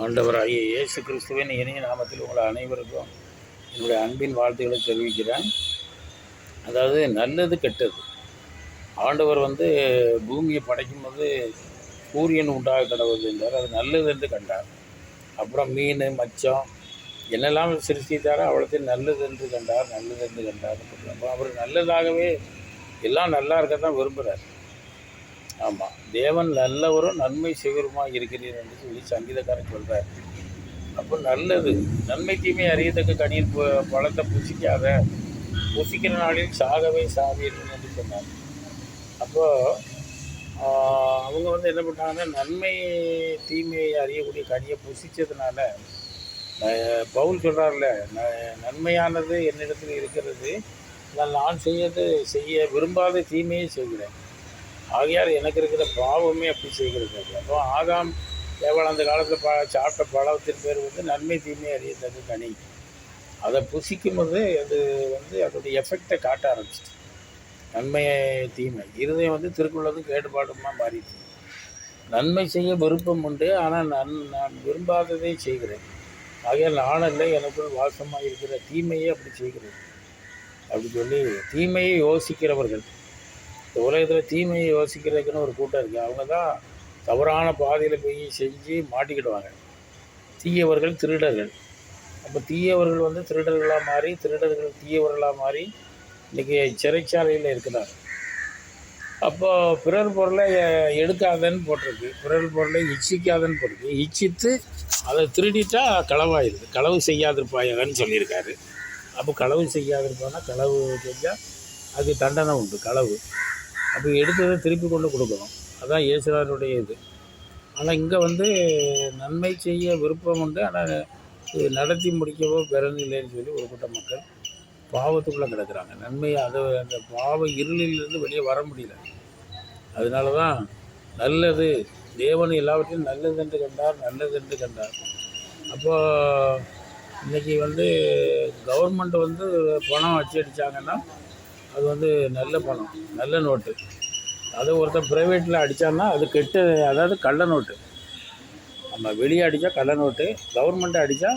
ஆண்டவராகிய இயேசு கிறிஸ்துவின் இனிய நாமத்தில் உங்கள் அனைவருக்கும் என்னுடைய அன்பின் வாழ்த்துக்களை தெரிவிக்கிறேன். அதாவது நல்லது கெட்டது, ஆண்டவர் பூமியை படைக்கும் போது சூரியன் உண்டாக கடவுள் என்றார், அது நல்லது என்று கண்டார். அப்புறம் மீன் மச்சம் என்னெல்லாம் சிருஷ்டித்தாரோ அவ்வளோத்தையும் நல்லது என்று கண்டார், நல்லது என்று கண்டார். அப்புறம் அவர் நல்லதாகவே எல்லாம் நல்லா இருக்க தான் விரும்புகிறார். ஆமாம், தேவன் நல்லவரும் நன்மை செய்வருமாக இருக்கிறீர் என்று சொல்லி சங்கீதக்காரன் சொல்கிறார். அப்போ நல்லது, நன்மை தீமை அறியத்தக்க கனியின் பழத்தை புசிக்காத, புசிக்கிற நாளில் சாகவே சாவீர்கள் என்று சொன்னார். அப்போது அவங்க என்ன பண்ணாங்கன்னா, நன்மை தீமையை அறியக்கூடிய கனியை புசித்ததுனால பவுல் சொல்கிறார்ல, நன்மையானது என்னிடத்தில் இருக்கிறது, நான் செய்ய விரும்பாத தீமையை செய்கிறேன், ஆகையால் எனக்கு இருக்கிற பாவமே அப்படி செய்கிறது. அப்போ ஆதாம் ஏவல் அந்த காலத்தில் சாப்பிட்ட பழத்தின் பேர் நன்மை தீமை அறியத்தக்க கனி. அதை புசிக்கும் போது அது அதோடைய எஃபெக்டை காட்ட ஆரம்பிச்சிட்டு, நன்மை தீமை இருதயம் திருக்குள்ளதும் கேடுபாடுமா மாறிடுச்சு. நன்மை செய்ய விருப்பம் உண்டு, ஆனால் நான் விரும்பாததை செய்கிறேன், ஆகையால் நானல்ல எனக்குள் வாசமாக இருக்கிற தீமையே அப்படி செய்கிறேன் அப்படி சொல்லி தீமையை யோசிக்கிறவர்கள், இந்த உலகத்தில் தீமையை யோசிக்கிறதுக்குன்னு ஒரு கூட்டம் இருக்குது. அவங்க தான் தவறான பாதையில் போய் செஞ்சு மாட்டிக்கிடுவாங்க. தீயவர்கள் திருடர்கள். அப்போ தீயவர்கள் திருடர்களாக மாறி, திருடர்கள் தீயவர்களாக மாறி இன்றைக்கி சிறைச்சாலையில் இருக்கிறார். அப்போது பிறர் பொருளை எடுக்காதன்னு போட்டிருக்கு, பிறர் பொருளை இச்சிக்காதன்னு போட்டிருக்கு. இச்சித்து அதை திருடிட்டா களவாயிருது. களவு செய்யாதிருப்பாயன்னு சொல்லியிருக்காரு. அப்போ களவு செய்யாதிருப்பான்னா, களவு செஞ்சால் அது தண்டனை உண்டு, களவு. அப்போ எடுத்ததை திருப்பி கொண்டு கொடுக்கணும், அதுதான் இயேசுராருடைய இது. ஆனால் இங்கே நன்மை செய்ய விருப்பம் உண்டு, ஆனால் நடத்தி முடிக்கவோ பெறனில்லைன்னு சொல்லி ஒரு கூட்ட மக்கள் பாவத்துக்குள்ளே கிடக்கிறாங்க. நன்மையை அந்த பாவ இருளிலிருந்து வெளியே வர முடியல. அதனால தான் நல்லது, தேவன் எல்லாவற்றையும் நல்லது என்று கண்டார், நல்லது என்று கண்டார். அப்போது இன்றைக்கி கவர்மெண்ட் பணம் அடித்தாங்கன்னா அது நல்ல பணம், நல்ல நோட்டு. அது ஒருத்தர் ப்ரைவேட்டில் அடித்தான்னா அது அதாவது கள்ள நோட்டு. நம்ம வெளியே அடித்தா கள்ள நோட்டு, கவர்மெண்ட்டை அடித்தா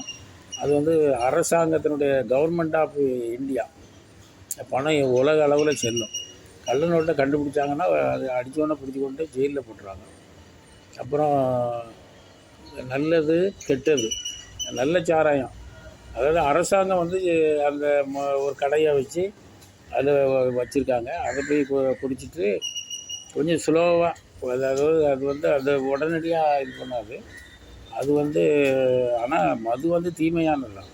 அது அரசாங்கத்தினுடைய கவர்மெண்ட் ஆஃப் இந்தியா பணம் உலக அளவில் செல்லும். கள்ள நோட்டை கண்டுபிடிச்சாங்கன்னா அது அடித்தோன்னே பிடிச்சி கொண்டு ஜெயிலில் போட்டுருவாங்க. அப்புறம் நல்லது கெட்டது, நல்ல சாராயம், அதாவது அரசாங்கம் அந்த ஒரு கடையை வச்சு அதை வச்சுருக்காங்க. அதை போய் குடிச்சிட்டு கொஞ்சம் ஸ்லோவாக, அதாவது அது உடனடியாக இது பண்ணாது. அது ஆனால் மது தீமையானது தான்,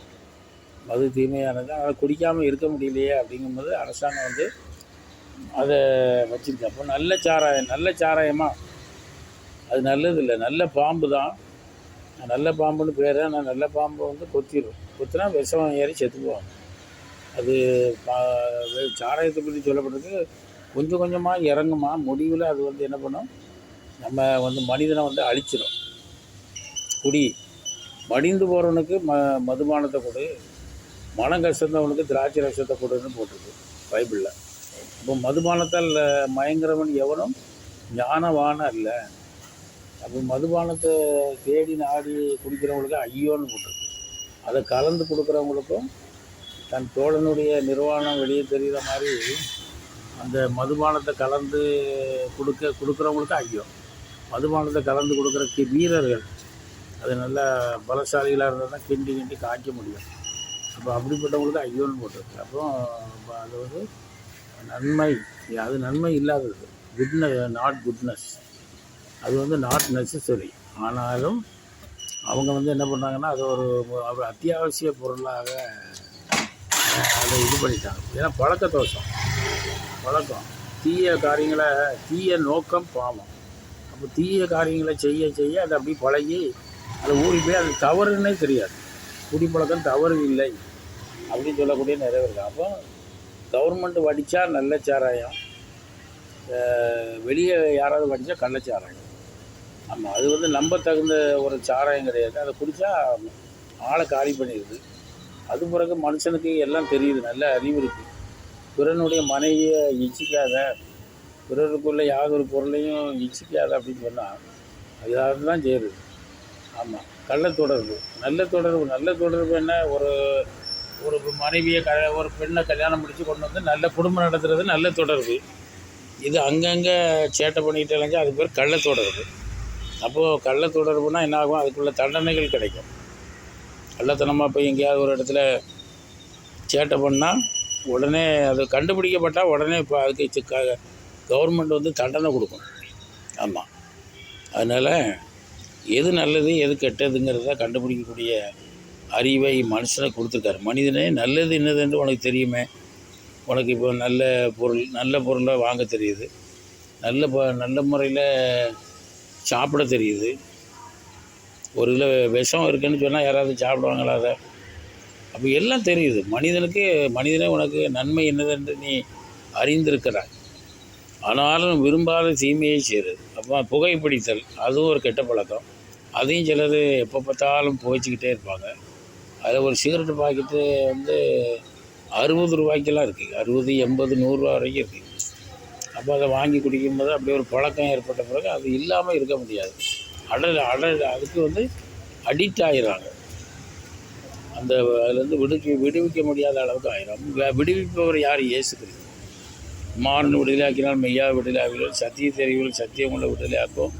மது தீமையானது. அதை குடிக்காமல் இருக்க முடியலையே அப்படிங்கும்போது அரசாங்கம் அதை வச்சுருக்கு. அப்போ நல்ல சாராயம், நல்ல சாராயமாக அது நல்லது இல்லை, நல்ல பாம்பு தான். நல்ல பாம்புன்னு பேர். ஆனால் நல்ல பாம்பு கொத்திடும், கொத்தினா விஷம் ஏறி செத்துக்குவாங்க. அது சாராயத்தை பற்றி சொல்லப்பட்டிருக்கு. கொஞ்சம் கொஞ்சமாக இறங்குமா, முடிவில் அது என்ன பண்ணும், நம்ம மனிதனை அழிச்சிடும். குடி மடிந்து போகிறவனுக்கு மதுபானத்தை கொடு, மனம் கஷ்டந்தவனுக்கு திராட்சை ரசத்தை கொடுன்னு போட்டிருக்கு பைபிளில். இப்போ மதுபானத்தால் மயங்குறவன் எவனும் ஞானவான அல்ல. அப்போ மதுபானத்தை தேடி நாடி குடிக்கிறவங்களுக்கு ஐயோன்னு போட்டிருக்கு. அதை கலந்து கொடுக்குறவங்களுக்கும் தன் தோழனுடைய நிர்வாணம் வெளியே தெரிகிற மாதிரி அந்த மதுபானத்தை கலந்து கொடுக்குறவங்களுக்கு ஐயோ. மதுபானத்தை கலந்து கொடுக்குற வீரர்கள் அது நல்லா பலசாலிகளாக இருந்தால் தான் கிண்டி காய்க்க முடியும். அப்போ அப்படிப்பட்டவங்களுக்கு ஐயோன்னு போட்டிருக்கு. அப்போ அது நன்மை, அது நன்மை இல்லாதது, நாட் குட்னஸ். அது நாட் நெசசரி. ஆனாலும் அவங்க என்ன பண்ணாங்கன்னா அது ஒரு அத்தியாவசிய பொருளாக அதை இது பண்ணிட்டாங்க. ஏன்னா பழக்க தோஷம், பழக்கம், தீய காரியங்களை, தீய நோக்கம் பாவம். அப்போ தீய காரியங்களை செய்ய செய்ய அது அப்படி பழகி அதை ஊறி போய் அது தவறுன்னே தெரியாது. குடிப்பழக்கம் தவறு இல்லை அப்படின்னு சொல்லக்கூடிய நிறைய இருக்குது. அப்போ கவர்மெண்ட்டு வடித்தா நல்ல சாராயம், வெளியே யாராவது வடித்தா கள்ளச்சாராயம். ஆமாம், அது நம்ப தகுந்த ஒரு சாராயம் கிடையாது. அதை குடித்தா ஆளை காலி பண்ணிடுது. அது பிறகு மனுஷனுக்கு எல்லாம் தெரியுது, நல்ல அறிவு இருக்குது. பிறனுடைய மனைவியை இச்சிக்காத, பிறருக்குள்ளே யாதொரு பொருளையும் இச்சிக்காத அப்படின்னு சொன்னால் அது தான் செய்யுது. ஆமாம். கள்ள தொடர்பு. நல்ல தொடர்பு என்ன, ஒரு ஒரு மனைவியை ஒரு பெண்ணை கல்யாணம் முடித்து கொண்டு வந்து நல்ல குடும்பம் நடத்துறது நல்ல தொடர்பு. இது அங்கங்கே சேட்டை பண்ணிக்கிட்டு இல்லைங்க, அது பேர் கள்ள தொடர்பு. அப்போது கள்ள தொடர்புனா என்ன ஆகும், அதுக்குள்ள தண்டனைகள் கிடைக்கும். கள்ளத்தனமாக போய் எங்கேயாவது ஒரு இடத்துல சேட்டை பண்ணால் உடனே அது கண்டுபிடிக்கப்பட்டால் உடனே இப்போ அதுக்கு கவர்மெண்ட் வந்து தண்டனை கொடுக்கும். ஆமாம். அதனால் எது நல்லது எது கெட்டதுங்கிறத கண்டுபிடிக்கக்கூடிய அறிவை மனுஷனுக்கு கொடுத்துருக்காரு. மனிதனே நல்லது என்னதுன்னு உனக்கு தெரியுமே. உனக்கு இப்போ நல்ல பொருளை வாங்க தெரியுது, நல்ல முறையில் சாப்பிட தெரியுது. ஒரு கிலோ விஷம் இருக்குதுன்னு சொன்னால் யாராவது சாப்பிடுவாங்களா அதை? அப்போ எல்லாம் தெரியுது மனிதனே உனக்கு நன்மை என்னதென்று நீ அறிந்திருக்கிறாய். ஆனாலும் விரும்பாத தீமையை செய்கிறது. அப்போ புகைப்பிடித்தல் அதுவும் ஒரு கெட்ட பழக்கம். அதையும் சிலர் எப்போ பார்த்தாலும் புகைச்சிக்கிட்டே இருப்பாங்க. அதில் ஒரு சிகரெட்டு பாக்கெட்டு வந்து 60 ரூபாய்க்கெல்லாம் இருக்குது. 60, 80, 100 ரூபா வரைக்கும் இருக்குது. அப்போ அதை வாங்கி குடிக்கும்போது அப்படியே ஒரு பழக்கம் ஏற்பட்ட பிறகு அது இல்லாமல் இருக்க முடியாது. அதுக்கு வந்து அடிக்ட் ஆகிடுறாங்க. அதுலேருந்து விடுவிக்க முடியாத அளவுக்கு ஆகிடும். விடுவிப்பவர் யார்? இயேசு கிறிஸ்து. மாறன் விடுதலையாக்கினால் மெய்யா விடுதலையாகினால் சத்தியத்தை அறிவுகள் சத்தியமுள்ள விடுதலையாக்கும்.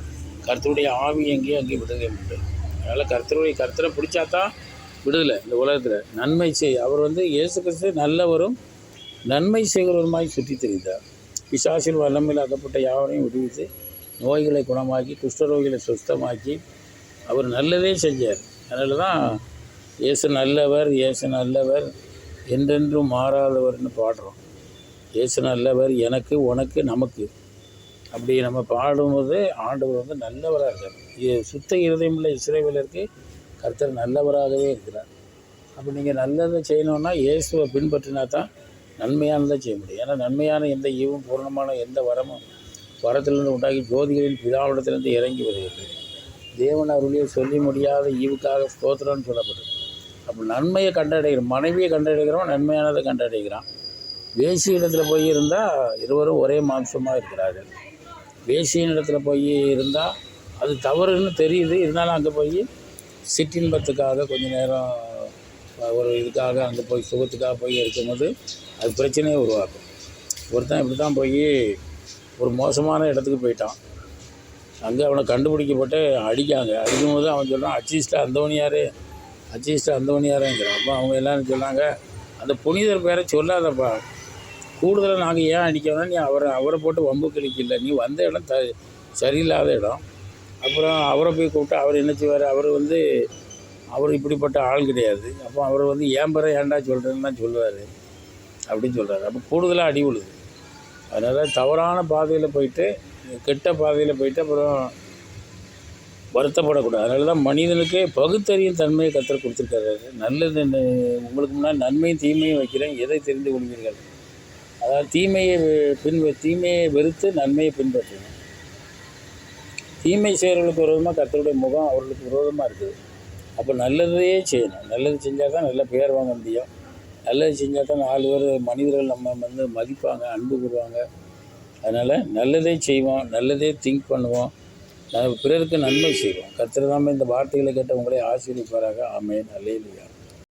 கர்த்தருடைய ஆவி எங்கேயும் அங்கேயும் விடுதலை உண்டு. அதனால் கர்த்தரை பிடிச்சா தான் விடுதலை. இந்த உலகத்தில் நன்மை அவர் வந்து இயேசு கிறிஸ்து நல்லவரும் நன்மை செய்கிறவருமாய் சுற்றி தெரிந்தார். பிசாசின் வல்லமையில் அகப்பட்ட யாவரையும் விடுவித்து நோய்களை குணமாக்கி குஷ்டரோகிகளை சுத்தமாக்கி அவர் நல்லதே செஞ்சார். அதனால தான் இயேசு நல்லவர் என்றென்றும் மாறாதவர்னு பாடுறோம். இயேசு நல்லவர், எனக்கு உனக்கு நமக்கு. அப்படி நம்ம பாடும்போது ஆண்டவர் வந்து நல்லவராக இருக்கார். சுத்த இருதயமுள்ள இஸ்ரவேலருக்கு கர்த்தர் நல்லவராகவே இருக்கிறார். அப்போ நீங்கள் நல்லதை செய்யணுன்னா இயேசுவை பின்பற்றினா தான் நன்மையானதை செய்ய முடியும். ஏன்னா நன்மையான எந்த ஈவும் பூர்ணமான எந்த வரத்திலிருந்து உண்டாகி ஜோதிகளின் பிதாவிடத்திலிருந்து இறங்கி வருகிறது. தேவன் அருளியை சொல்லி முடியாத ஈவுக்காக ஸ்தோத்திரம்னு சொல்லப்படுது. அப்போ நன்மையை கண்டடைகிறோம். மனைவியை கண்டடைகிறோம், நன்மையானதை கண்டடைகிறான். வேசி இடத்துல போய் இருந்தால் இருவரும் ஒரே மாம்சமாக இருக்கிறார்கள். வேசியின் இடத்துல போய் இருந்தால் அது தவறுன்னு தெரியுது. இருந்தாலும் அங்கே போய் சிற்றின்பத்துக்காக கொஞ்ச நேரம் ஒரு இதுக்காக அங்கே போய் சுகத்துக்காக போய் இருக்கும்போது அது பிரச்சனையை உருவாக்கும். ஒருத்தன் இப்படி தான் போய் ஒரு மோசமான இடத்துக்கு போயிட்டான். அங்கே அவனை கண்டுபிடிக்கப்பட்டு அடிக்கும்போது அவன் சொல்கிறான், அச்சிஸ்டர் அந்தோனியாருங்கிறான். அப்போ அவங்க எல்லோரும் சொன்னாங்க, அந்த புனிதர் பேரை சொல்லாதப்பா, கூடுதலாக நாங்கள் ஏன் அடிக்கணும்னா நீ அவரை போட்டு வம்பு கிழிக்கல, நீ வந்த இடம் சரியில்லாத இடம். அப்புறம் அவரை போய் கூப்பிட்டு அவர் என்ன செய்வார், அவர் இப்படிப்பட்ட ஆள் கிடையாது. அப்போ அவர் வந்து ஏன் பேரை ஏன்டா சொல்கிறேன்னு தான் சொல்லுவார் அப்படின்னு சொல்கிறாரு. அப்போ கூடுதலாக அடி விழுது. அதனால் தவறான பாதையில் போயிட்டு கெட்ட பாதையில் போயிட்டு அப்புறம் வருத்தப்படக்கூடாது. அதனால தான் மனிதனுக்கு பகுத்தறியும் தன்மையை கர்த்தர் கொடுத்துருக்காரு. நல்லது உங்களுக்கு முன்னாடி நன்மையும் தீமையும் வைக்கிறேன், எதை தெரிந்து கொள்வீர்கள். அதாவது தீமையை வெறுத்து நன்மையை பின்பற்றணும். தீமை செய்கிறவர்களுக்கு விரோதமாக கர்த்தருடைய முகம் அவர்களுக்கு விரோதமாக இருக்குது. அப்போ நல்லதையே செய்யணும். நல்லது செஞ்சால் தான் நல்ல பேர் வாங்க முடியும். நல்லது செஞ்சால் தான் 4 பேர் மனிதர்கள் நம்ம வந்து மதிப்பாங்க, அன்பு கூறுவாங்க. அதனால் நல்லதே செய்வோம், நல்லதே திங்க் பண்ணுவோம், பிறருக்கு நன்மை செய்வோம். கர்த்தர் தாமே இந்த வார்த்தைகளை கேட்ட உங்களை ஆசீர்வதிப்பாராக. ஆமென். அல்லேலூயா.